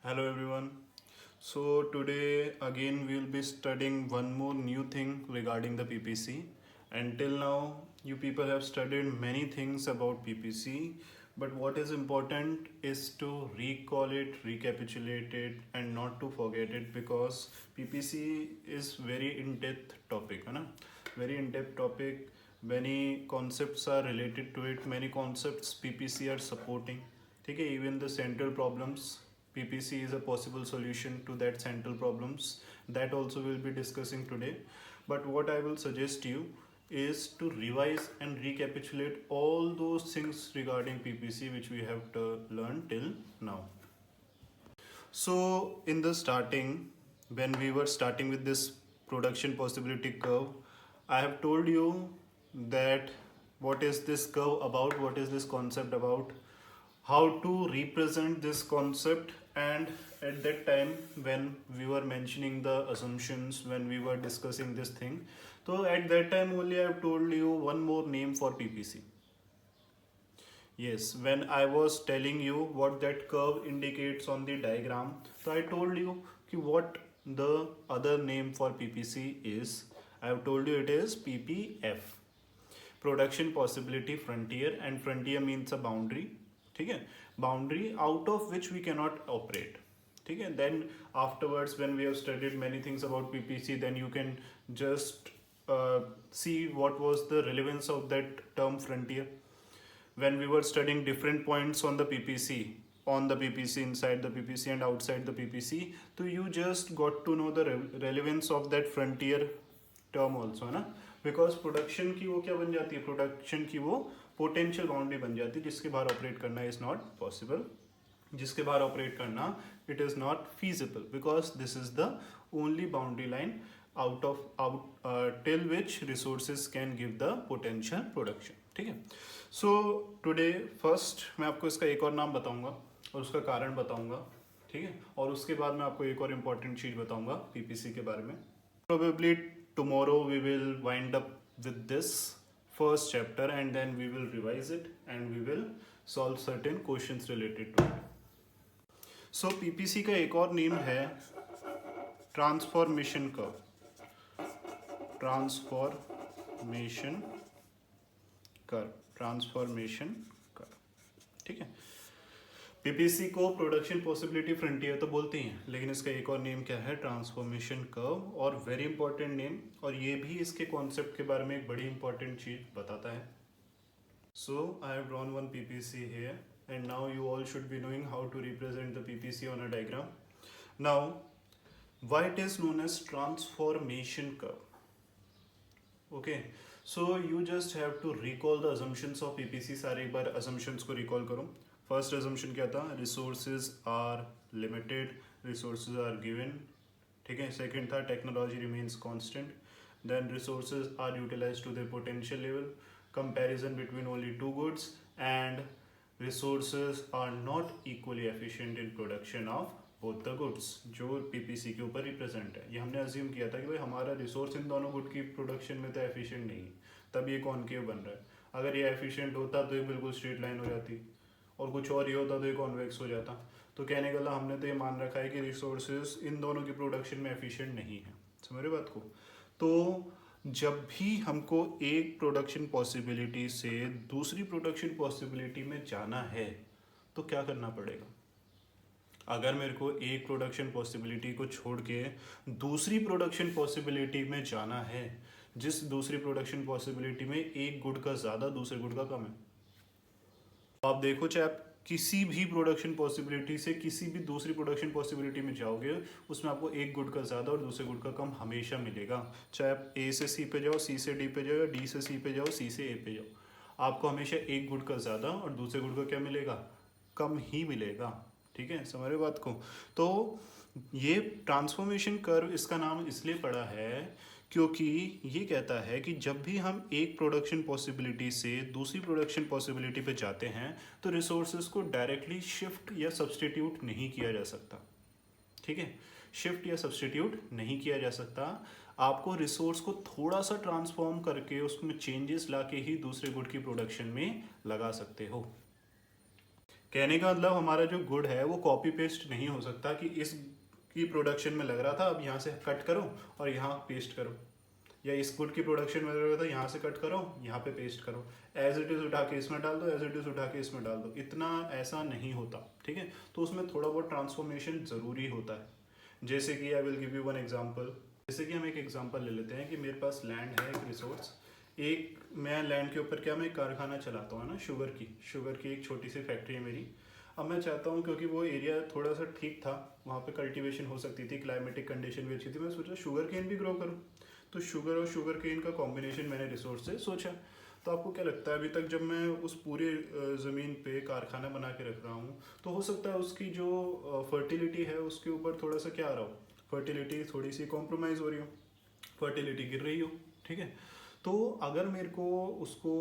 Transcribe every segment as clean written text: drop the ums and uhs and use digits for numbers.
Hello everyone. So today again we'll be studying one more new thing regarding the PPC. Until now you people have studied many things about PPC, but what is important is to recall it, recapitulate it and not to forget it because PPC is very in-depth topic, है ना? Very in-depth topic. Many concepts are related to it. Many concepts PPC are supporting. ठीक है, even the central problems PPC is a possible solution to that central problems that also we'll be discussing today. But what I will suggest you is to revise and recapitulate all those things regarding PPC which we have to learn till now. So in the starting, when we were starting with this production possibility curve, I have told you that what is this curve about, what is this concept about, how to represent this concept, and at that time when we were mentioning the assumptions, when we were discussing this thing, so at that time only I have told you one more name for PPC. Yes, when I was telling you what that curve indicates on the diagram, so I told you what the other name for PPC is. I have told you it is PPF, Production Possibility Frontier, and frontier means a boundary. ठीक है, boundary out of which we cannot operate. ठीक है, then afterwards when we have studied many things about PPC, then you can just see what was the relevance of that term frontier. When we were studying different points on the PPC, inside the PPC and outside the PPC, so you just got to know the relevance of that frontier term also, है ना? Because production की वो क्या बन जाती है, production की वो पोटेंशियल बाउंड्री बन जाती है जिसके बाहर ऑपरेट करना इज नॉट पॉसिबल, जिसके बाहर ऑपरेट करना it is not feasible because this is the only boundary line out till which resources can give the potential production. ठीक है, सो टुडे फर्स्ट मैं आपको इसका एक और नाम बताऊंगा और उसका कारण बताऊंगा. ठीक है, और उसके बाद मैं आपको एक और इम्पॉर्टेंट चीज़ बताऊंगा पीपीसी के बारे में. Probably tomorrow we will wind up with this first chapter and then we will revise it and we will solve certain questions related to it. So PPC का एक और नेम है ट्रांसफॉर्मेशन कर्व. Transformation curve. ठीक है, PPC को production possibility frontier तो बोलते हैं, लेकिन इसका एक और नेम क्या है, ट्रांसफॉर्मेशन कर्व. और वेरी इंपॉर्टेंट नेम, और ये भी इसके कॉन्सेप्ट के बारे में एक बड़ी इंपॉर्टेंट चीज बताता है. So I have drawn one PPC here and now you all should be knowing how to represent the PPC on a diagram. Now why it is known as transformation curve. Okay, so you just have to recall the assumptions of PPC. सारे एक बार assumptions को recall करो. First assumption क्या था, resources are limited, resources are given. ठीक है, second था technology remains constant, then resources are utilized to their potential level, comparison between only two goods, and resources are not equally efficient in production of both the goods. जो PPC के ऊपर represent है, ये हमने assume किया था कि भाई हमारा रिसोर्स इन दोनों गुड की प्रोडक्शन में तो एफिशिएंट नहीं, तब ये कॉनकेव बन रहा है. अगर ये एफिशिएंट होता तो ये बिल्कुल स्ट्रेट लाइन हो जाती, और कुछ और ही होता तो ये कॉन्वेक्स हो जाता. तो कहने का हमने तो ये मान रखा है कि रिसोर्सेज इन दोनों की प्रोडक्शन में एफिशिएंट नहीं है. समझ रहे बात को. तो जब भी हमको एक प्रोडक्शन पॉसिबिलिटी से दूसरी प्रोडक्शन पॉसिबिलिटी में जाना है तो क्या करना पड़ेगा. अगर मेरे को एक प्रोडक्शन पॉसिबिलिटी को छोड़ के दूसरी प्रोडक्शन पॉसिबिलिटी में जाना है, जिस दूसरी प्रोडक्शन पॉसिबिलिटी में एक गुड का ज़्यादा दूसरे गुड का कम है, आप देखो चाहे आप किसी भी प्रोडक्शन पॉसिबिलिटी से किसी भी दूसरी प्रोडक्शन पॉसिबिलिटी में जाओगे, उसमें आपको एक गुड का ज़्यादा और दूसरे गुड का कम हमेशा मिलेगा. चाहे आप ए से सी पे जाओ, सी से डी पे जाओ, या डी से सी पे जाओ, सी से ए पे जाओ, आपको हमेशा एक गुड का ज़्यादा और दूसरे गुड का क्या मिलेगा, कम ही मिलेगा. ठीक है, समझ रहे बात को. तो ये ट्रांसफॉर्मेशन कर्व इसका नाम इसलिए पड़ा है क्योंकि ये कहता है कि जब भी हम एक प्रोडक्शन पॉसिबिलिटी से दूसरी प्रोडक्शन पॉसिबिलिटी पे जाते हैं तो रिसोर्सेज को डायरेक्टली शिफ्ट या सब्सटीट्यूट नहीं किया जा सकता. ठीक है, शिफ्ट या सब्सटीट्यूट नहीं किया जा सकता. आपको रिसोर्स को थोड़ा सा ट्रांसफॉर्म करके उसमें चेंजेस ला के ही दूसरे गुड की प्रोडक्शन में लगा सकते हो. कहने का मतलब हमारा जो गुड है वो कॉपी पेस्ट नहीं हो सकता कि इस की प्रोडक्शन में लग रहा था, अब यहाँ से कट करो और यहाँ पेस्ट करो, या इस गुड की प्रोडक्शन में लग रहा था यहाँ से कट करो यहाँ पे पेस्ट करो, एज इट इज़ उठा के इसमें डाल दो, एज इट इज़ उठा के इसमें डाल दो, इतना ऐसा नहीं होता, ठीक है। तो उसमें थोड़ा बहुत ट्रांसफॉर्मेशन ज़रूरी होता है। जैसे कि I will give you one example. जैसे कि हम एक एग्जांपल ले लेते हैं कि मेरे पास लैंड है, एक रिसोर्स, एक मैं लैंड के ऊपर क्या मैं एक कारखाना चलाता हूँ ना, शुगर की एक छोटी सी फैक्ट्री है मेरी। अब मैं चाहता हूँ क्योंकि वो एरिया थोड़ा सा ठीक था, वहाँ पे कल्टीवेशन हो सकती थी, क्लाइमेटिक कंडीशन भी अच्छी थी, मैं सोचा शुगर केन भी ग्रो करूँ। तो शुगर और शुगर केन का कॉम्बिनेशन मैंने रिसोर्स से सोचा। तो आपको क्या लगता है अभी तक जब मैं उस पूरे ज़मीन पे कारखाना बना के रख रहा हूँ तो हो सकता है उसकी जो फर्टिलिटी है उसके ऊपर थोड़ा सा क्या आ रहा हो, फर्टिलिटी थोड़ी सी कॉम्प्रोमाइज़ हो रही हो, फर्टिलिटी गिर रही हो, ठीक है। तो अगर मेरे को उसको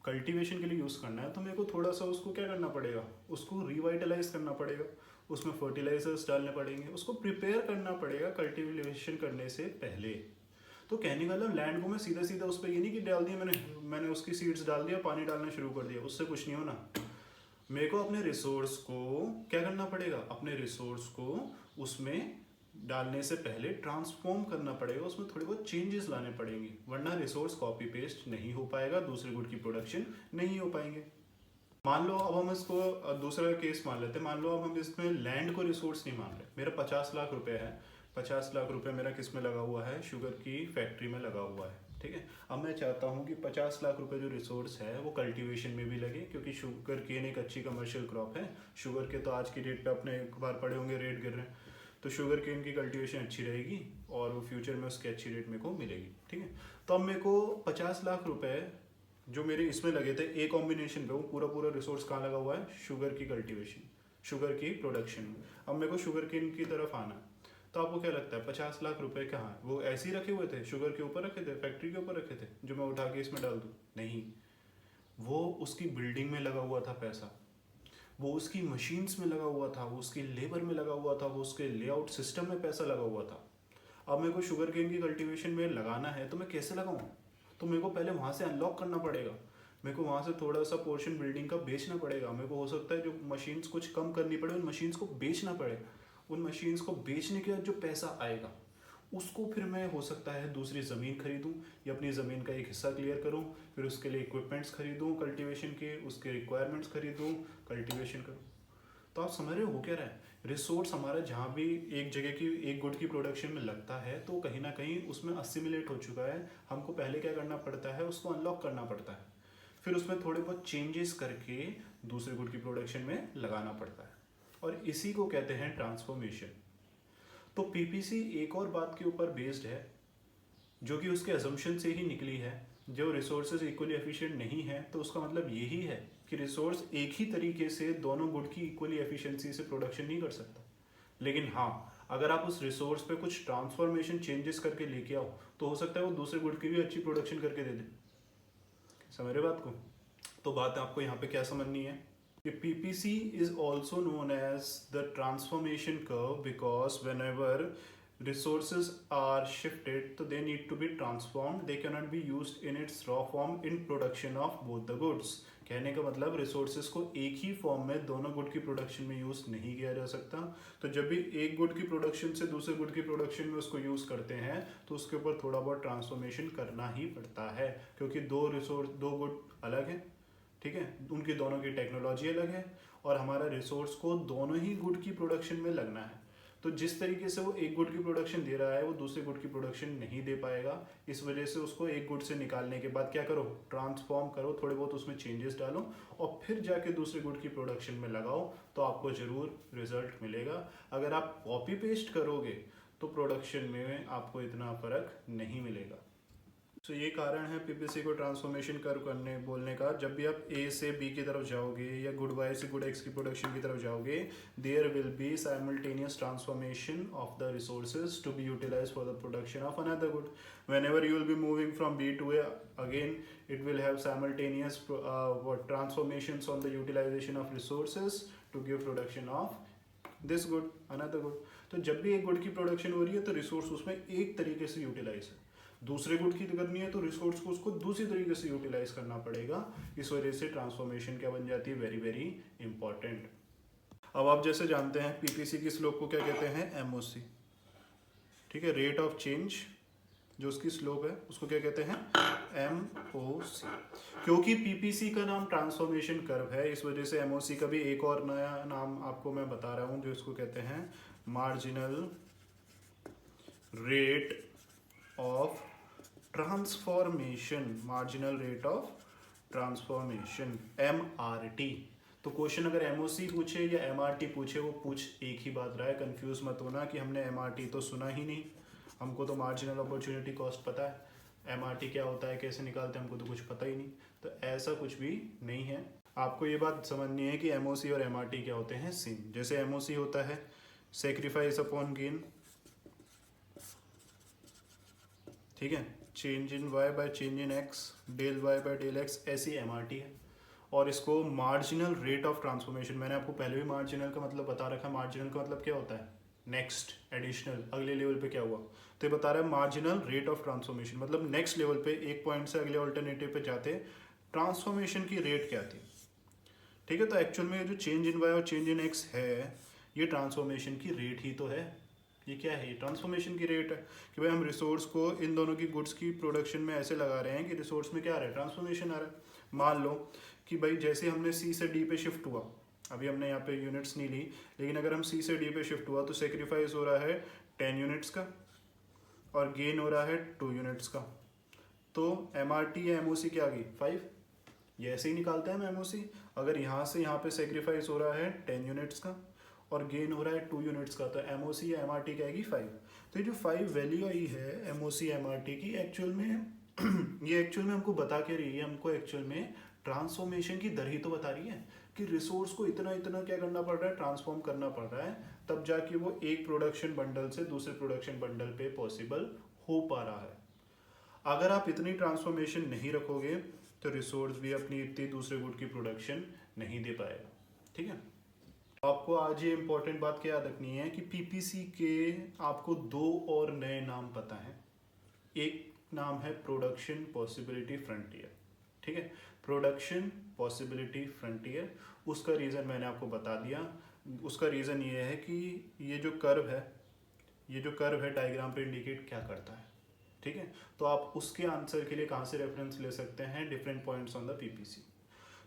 कल्टीवेशन के लिए यूज़ करना है तो मेरे को थोड़ा सा उसको क्या करना पड़ेगा, उसको रिवाइटलाइज करना पड़ेगा, उसमें फर्टिलाइजर्स डालने पड़ेंगे, उसको प्रिपेयर करना पड़ेगा कल्टीवेशन करने से पहले। तो कहने का मतलब लैंड को मैं सीधा सीधा उस पर ये नहीं कि डाल दिया मैंने उसकी सीड्स डाल दिया, पानी डालना शुरू कर दिया, उससे कुछ नहीं होना। मेरे को अपने रिसोर्स को क्या करना पड़ेगा, अपने रिसोर्स को उसमें डालने से पहले ट्रांसफॉर्म करना पड़ेगा, उसमें थोड़े बहुत चेंजेस लाने पड़ेंगे, वरना रिसोर्स कॉपी पेस्ट नहीं हो पाएगा, दूसरे गुड की प्रोडक्शन नहीं हो पाएंगे। मान लो अब हम इसको दूसरा केस मान लेते हैं, मान लो अब हम इसमें लैंड को रिसोर्स नहीं मान रहे, मेरा 50 लाख रुपए है, 50 लाख रुपए मेरा किस में लगा हुआ है, शुगर की फैक्ट्री में लगा हुआ है, ठीक है। अब मैं चाहता हूँ कि 50 लाख रुपए जो रिसोर्स है वो कल्टीवेशन में भी लगे, क्योंकि शुगर केन एक अच्छी कमर्शियल क्रॉप है, शुगर के तो आज की डेट पे अपने एक बार पड़े होंगे रेट गिर रहे हैं, तो शुगर केन की कल्टीवेशन अच्छी रहेगी और वो फ्यूचर में उसकी अच्छी रेट मेरे को मिलेगी, ठीक है। तो अब मेरे को 50 लाख रुपए जो मेरे इसमें लगे थे ए कॉम्बिनेशन पे, वो पूरा पूरा रिसोर्स कहाँ लगा हुआ है, शुगर की कल्टीवेशन, शुगर की प्रोडक्शन में। अब मेरे को शुगर केन की तरफ आना है, तो आपको क्या लगता है 50 लाख रुपए कहाँ है, वो ऐसे ही रखे हुए थे, शुगर के ऊपर रखे थे, फैक्ट्री के ऊपर रखे थे जो मैं उठा के इसमें डाल दूँ? नहीं, वो उसकी बिल्डिंग में लगा हुआ था पैसा, वो उसकी मशीन्स में लगा हुआ था, वो उसकी लेबर में लगा हुआ था, वो उसके लेआउट सिस्टम में पैसा लगा हुआ था। अब मेरे को शुगर केन की कल्टीवेशन में लगाना है तो मैं कैसे लगाऊं? तो मेरे को पहले वहाँ से अनलॉक करना पड़ेगा, मेरे को वहाँ से थोड़ा सा पोर्शन बिल्डिंग का बेचना पड़ेगा, मेरे को हो सकता है जो मशीन्स कुछ कम करनी पड़े उन मशीन्स को बेचना पड़े, उन मशीन्स को बेचने के बाद जो पैसा आएगा उसको फिर मैं हो सकता है दूसरी ज़मीन खरीदूँ या अपनी ज़मीन का एक हिस्सा क्लियर करूँ, फिर उसके लिए इक्विपमेंट्स खरीदूँ कल्टीवेशन के, उसके रिक्वायरमेंट्स खरीदूँ, कल्टीवेशन करूँ। तो आप समझ रहे हो क्या रहा है, रिसोर्स हमारा जहाँ भी एक जगह की एक गुड की प्रोडक्शन में लगता है तो कहीं ना कहीं उसमें असिमिलेट हो चुका है, हमको पहले क्या करना पड़ता है, उसको अनलॉक करना पड़ता है, फिर उसमें थोड़े बहुत चेंजेस करके दूसरे गुड की प्रोडक्शन में लगाना पड़ता है, और इसी को कहते हैं ट्रांसफॉर्मेशन। तो पीपीसी एक और बात के ऊपर बेस्ड है जो कि उसके असम्पशन से ही निकली है, जो रिसोर्सेज इक्वली एफिशिएंट नहीं है तो उसका मतलब यही है कि रिसोर्स एक ही तरीके से दोनों गुड की इक्वली एफिशिएंसी से प्रोडक्शन नहीं कर सकता। लेकिन हाँ, अगर आप उस रिसोर्स पे कुछ ट्रांसफॉर्मेशन चेंजेस करके लेके आओ तो हो सकता है वो दूसरे गुड की भी अच्छी प्रोडक्शन करके दे दे। समझ रहे बात को? तो बात आपको यहाँ पे क्या समझनी है कि PPC is also known as the transformation curve because whenever resources are shifted so they need to be transformed, they cannot be used in its raw form in production of both the goods। कहने का मतलब resources को एक ही form में दोनों good की production में use नहीं किया जा सकता, तो जब भी एक गुड की प्रोडक्शन से दूसरे गुड की प्रोडक्शन में उसको यूज करते हैं तो उसके ऊपर थोड़ा बहुत ट्रांसफॉर्मेशन करना ही पड़ता है, क्योंकि दो गुड अलग हैं, ठीक है, उनकी दोनों की टेक्नोलॉजी अलग है और हमारा रिसोर्स को दोनों ही गुड की प्रोडक्शन में लगना है। तो जिस तरीके से वो एक गुड की प्रोडक्शन दे रहा है वो दूसरे गुड की प्रोडक्शन नहीं दे पाएगा, इस वजह से उसको एक गुड से निकालने के बाद क्या करो, ट्रांसफॉर्म करो, थोड़े बहुत उसमें चेंजेस डालो और फिर जाके दूसरे गुड की प्रोडक्शन में लगाओ तो आपको ज़रूर रिजल्ट मिलेगा। अगर आप कॉपी पेस्ट करोगे तो प्रोडक्शन में आपको इतना फ़र्क नहीं मिलेगा। तो ये कारण है पीपीसी को ट्रांसफॉर्मेशन कर्व करने बोलने का। जब भी आप ए से बी की तरफ जाओगे या गुड वाई से गुड एक्स की प्रोडक्शन की तरफ जाओगे, there will be simultaneous transformation of the resources to be utilized for the production of another good. whenever you will be moving from B to A, again it will have simultaneous transformations on the utilization of resources to give production of this good, another good। तो जब भी एक good की production हो रही है तो resource उसमें एक तरीके से यूटिलाइज है, दूसरे गुड की करनी है तो रिसोर्स को उसको दूसरी तरीके से यूटिलाइज करना पड़ेगा। इस वजह से ट्रांसफॉर्मेशन क्या बन जाती है, वेरी वेरी इंपॉर्टेंट। अब आप जैसे जानते हैं पीपीसी की स्लोप को क्या कहते हैं, एमओसी। ठीक है, रेट ऑफ चेंज जो उसकी स्लोप है उसको क्या कहते हैं, एमओसी। क्योंकि पीपीसी का नाम ट्रांसफॉर्मेशन कर्व है, इस वजह से एमओसी का भी एक और नया नाम आपको मैं बता रहा हूं जो इसको कहते हैं marginal rate of transformation. Marginal rate of transformation, MRT. तो क्वेश्चन अगर एमओसी पूछे या एमआरटी पूछे, वो पूछ एक ही बात रहा है, कंफ्यूज मत होना कि हमने एमआरटी तो सुना ही नहीं, हमको तो मार्जिनल अपॉर्चुनिटी कॉस्ट पता है, एमआरटी क्या होता है कैसे निकालते हैं हमको तो कुछ पता ही नहीं। तो ऐसा कुछ भी नहीं है। आपको ये बात समझनी है कि एमओसी और एमआरटी क्या होते हैं, सेम। जैसे एमओसी होता है सेक्रीफाइस अपॉन गेन, ठीक है, change in Y by change in X, del Y by del X, ऐसी एमआरटी है। और इसको मार्जिनल रेट ऑफ ट्रांसफॉर्मेशन, मैंने आपको पहले भी मार्जिनल का मतलब बता रखा है। मार्जिनल का मतलब क्या होता है, नेक्स्ट, एडिशनल, अगले लेवल पे क्या हुआ, तो ये बता रहा है मार्जिनल रेट ऑफ ट्रांसफॉर्मेशन, मतलब नेक्स्ट लेवल पे, एक पॉइंट से अगले ऑल्टरनेटिव पे जाते ट्रांसफॉर्मेशन की रेट क्या थी। ठीक है, तो एक्चुअल में जो चेंज इन वाई और चेंज इन एक्स है, ये ट्रांसफॉर्मेशन की रेट ही तो है। ये क्या है, ये ट्रांसफॉर्मेशन की रेट है कि भाई हम रिसोर्स को इन दोनों की गुड्स की प्रोडक्शन में ऐसे लगा रहे हैं कि रिसोर्स में क्या आ रहा है, ट्रांसफॉर्मेशन आ रहा है। मान लो कि भाई जैसे हमने सी से डी पे शिफ्ट हुआ, अभी हमने यहाँ पे यूनिट्स नहीं ली, लेकिन अगर हम सी से डी पे शिफ्ट हुआ तो सेक्रीफाइस हो रहा है 10 यूनिट्स का और गेन हो रहा है 2 यूनिट्स का। तो एम आर टी या एम ओ सी क्या आ गई, 5। ये ऐसे ही निकालते हैं हम एम ओ सी। अगर यहाँ से यहाँ पे सेक्रीफाइस हो रहा है 10 यूनिट्स का और गेन हो रहा है 2 यूनिट्स का, तो एम ओ सी या एम आर टी क्या आएगी, 5। तो ये जो 5 वैल्यू आई है M O C M R T की, एक्चुअल में ये एक्चुअल में हमको बता के रही है, हमको एक्चुअल में ट्रांसफॉर्मेशन की दर ही तो बता रही है कि रिसोर्स को इतना इतना क्या करना पड़ रहा है, ट्रांसफॉर्म करना पड़ रहा है, तब जाके वो एक प्रोडक्शन बंडल से दूसरे प्रोडक्शन बंडल पे पॉसिबल हो पा रहा है। अगर आप इतनी ट्रांसफॉर्मेशन नहीं रखोगे तो रिसोर्स भी अपनी इतनी दूसरे गुड की प्रोडक्शन नहीं दे पाएगा। ठीक है, आपको आज ये इंपॉर्टेंट बात क्या याद रखनी है कि पीपीसी के आपको 2 और नए नाम पता है। एक नाम है प्रोडक्शन पॉसिबिलिटी फ्रंटियर। ठीक है, प्रोडक्शन पॉसिबिलिटी फ्रंटियर, उसका रीज़न मैंने आपको बता दिया। उसका रीज़न ये है कि ये जो कर्व है, ये जो कर्व है डायग्राम पे इंडिकेट क्या करता है। ठीक है, तो आप उसके आंसर के लिए कहाँ से रेफरेंस ले सकते हैं, different points on the PPC.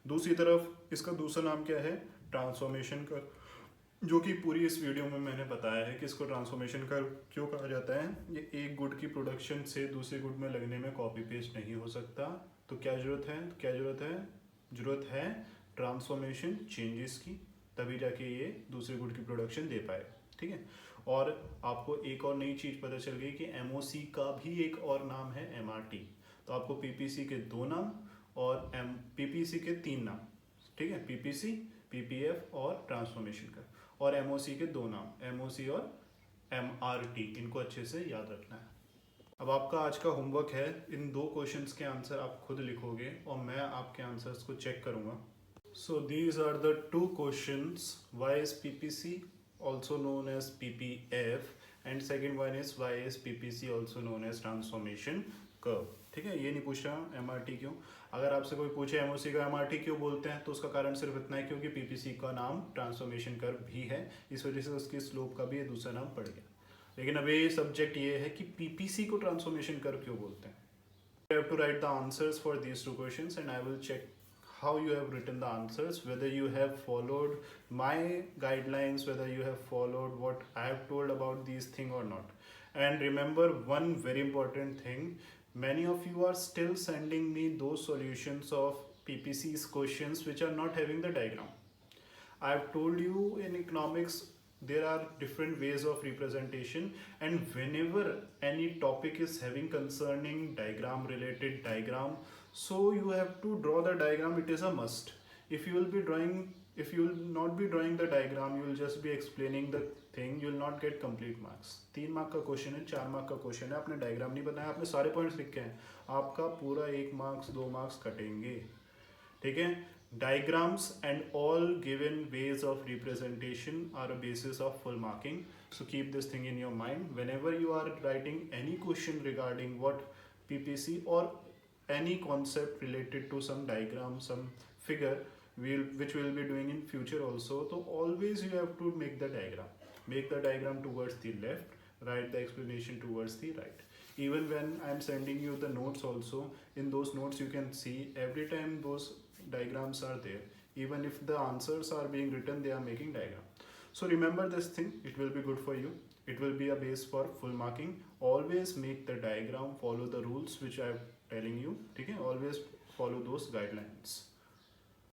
दूसरी तरफ इसका दूसरा नाम क्या है, ट्रांसफॉर्मेशन कर्व, जो कि पूरी इस वीडियो में मैंने बताया है कि इसको ट्रांसफॉर्मेशन कर्व क्यों कहा जाता है। ये एक गुड की प्रोडक्शन से दूसरे गुड में लगने में कॉपी पेस्ट नहीं हो सकता। तो क्या जरूरत है, क्या जरूरत है, जरूरत है ट्रांसफॉर्मेशन चेंजेस की, तभी जाके ये दूसरे गुड की प्रोडक्शन दे पाएगा। ठीक है, और आपको एक और नई चीज़ पता चल गई कि एमओसी का भी एक और नाम है एमआरटी। तो आपको पीपीसी के 2 नाम और पीपीसी के 3 नाम, ठीक है, पीपीसी, पीपीएफ और ट्रांसफॉर्मेशन का, और एमओसी के 2 नाम, एमओसी और एमआरटी, इनको अच्छे से याद रखना है। अब आपका आज का होमवर्क है, इन 2 क्वेश्चंस के आंसर आप खुद लिखोगे और मैं आपके आंसर्स को चेक करूंगा। So these are the 2 questions, why is PPC also known as PPF and second one is why is PPC also known as transformation curve। ठीक है, ये नहीं पूछ रहा MRT क्यों। अगर आपसे कोई पूछे MOC का MRT क्यों बोलते हैं तो उसका कारण सिर्फ इतना है क्योंकि PPC का नाम ट्रांसफॉर्मेशन कर्व भी है, इस वजह से उसकी स्लोप का भी ये दूसरा नाम पड़ गया। लेकिन अब ये सब्जेक्ट ये है कि PPC को ट्रांसफॉर्मेशन कर्व क्यों बोलते हैं। You have to write the answers for these 2 questions and I will check how you have written the answers, whether you have followed my guidelines, whether you have followed what I have told about these thing or not. And remember one very important thing, many of you are still sending me those solutions of PPC's questions which are not having the diagram. I have told you in economics there are different ways of representation, and whenever any topic is having concerning diagram related diagram, so you have to draw the diagram, it is a must. If you will not be drawing the diagram, you will just be explaining the thing, you will not get complete marks। 3 mark का question है, 4 mark का question है, आपने diagram नहीं बनाया, आपने सारे points लिखे हैं, आपका पूरा 1 मार्क्स 2 मार्क्स कटेंगे। ठीक है, diagrams and all given ways of representation are a basis of full marking, so keep this thing in your mind whenever you are writing any question regarding what PPC or any concept related to some diagram, some figure, which we'll be doing in future also. So always you have to make the diagram. Make the diagram towards the left, write the explanation towards the right. Even when I'm sending you the notes also, in those notes you can see every time those diagrams are there. Even if the answers are being written, they are making diagram. So remember this thing, it will be good for you. It will be a base for full marking. Always make the diagram, follow the rules which I am telling you. Okay? Always follow those guidelines.